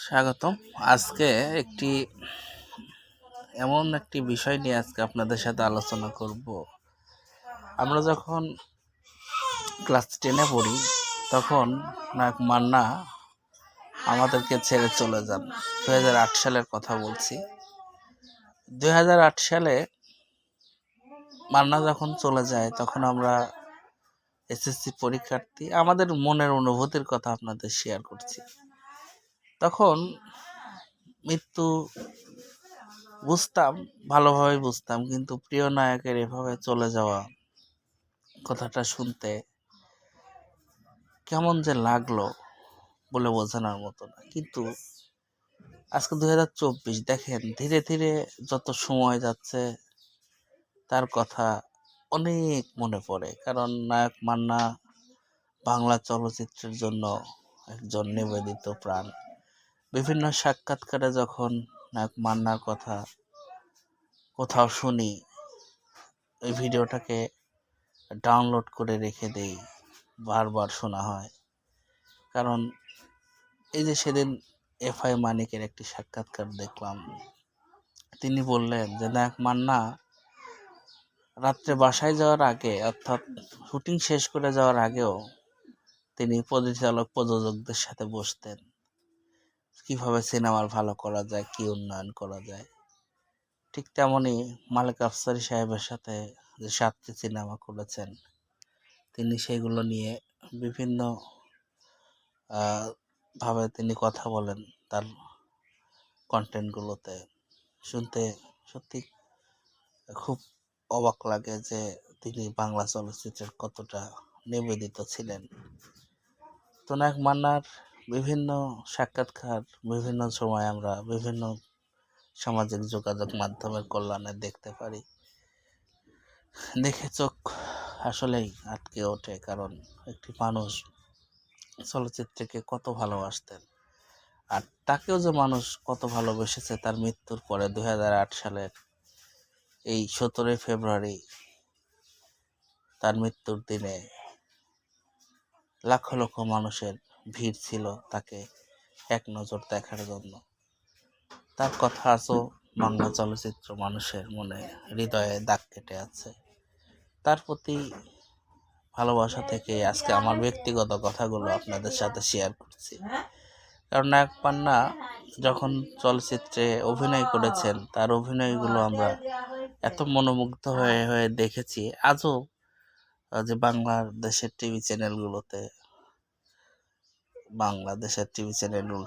স্বাগতম। আজকে একটি এমন একটি বিষয় নিয়ে আজকে আপনাদের সাথে আলোচনা করব। আমরা যখন ক্লাস 10-এ পড়ি তখন নায়ক মান্না আমাদেরকে ছেড়ে চলে যান। 2008 সালের কথা বলছি। 2008 সালে মান্না যখন চলে যায় তখন আমরা এসএসসি পরীক্ষার্থী। আমাদের মনের অনুভূতির কথা আপনাদের শেয়ার করছি। তখন মৃত্যু বুঝতাম, ভালোভাবে বুঝতাম, কিন্তু প্রিয় নায়কের এভাবে চলে যাওয়া কথাটা শুনতে কেমন যে লাগলো বলে বোঝানোর মতো না। কিন্তু আজকে 2024 দেখেন, ধীরে ধীরে যত সময় যাচ্ছে তার কথা অনেক মনে পড়ে। কারণ নায়ক মান্না বাংলা চলচ্চিত্রের জন্য একজন নিবেদিত প্রাণ। বিভিন্ন সাক্ষাৎকারে যখন নায়ক মান্নার কথা কোথাও শুনি, ওই ভিডিওটাকে ডাউনলোড করে রেখে দেই, বারবার শোনা হয়। কারণ এই যে সেদিন এফআই মানিকের একটি সাক্ষাৎকার দেখলাম, তিনি বললেন যে নায়ক মান্না রাত্রে বাসায় যাওয়ার আগে, অর্থাৎ শুটিং শেষ করে যাওয়ার আগেও তিনি পরিচালক প্রযোজকদের সাথে বসতেন, কিভাবে সিনেমার ভালো করা যায়, কি উন্নয়ন করা যায়। ঠিক তেমনি মালেক আফসারী সাহেবের সাথে যে 7টি সিনেমা করেছেন, তিনি সেগুলো নিয়ে বিভিন্ন ভাবে তিনি কথা বলেন তার কন্টেন্টগুলোতে। শুনতে সত্যি খুব অবাক লাগে যে তিনি বাংলা চলচ্চিত্রের কতটা নিবেদিত ছিলেন। তো নায়ক মান্নার বিভিন্ন সাক্ষাৎকার বিভিন্ন সময় আমরা বিভিন্ন সামাজিক যোগাযোগ মাধ্যমের কল্যাণে দেখতে পারি। দেখে চোখ আসলেই আটকে ওঠে। কারণ একটি মানুষ চলচ্চিত্রকে কত ভালোবাসতেন, আর তাকেও যে মানুষ কত ভালোবেসেছে তার মৃত্যুর পরে 2008 সালের এই 17 ফেব্রুয়ারি তার মৃত্যুর দিনে লক্ষ লক্ষ মানুষের ভিড় ছিল তাকে এক নজর দেখার জন্য। তার কথা আজও বাংলা চলচ্চিত্র মানুষের মনে, হৃদয়ে দাগ কেটে আছে। তার প্রতি ভালোবাসা থেকে আজকে আমার ব্যক্তিগত কথাগুলো আপনাদের সাথে শেয়ার করছি। কারণ নায়ক মান্না যখন চলচ্চিত্রে অভিনয় করেছেন, তার অভিনয়গুলো আমরা এত মনোমুগ্ধ হয়ে হয়ে দেখেছি। আজও যে বাংলাদেশের টিভি চ্যানেলগুলোতে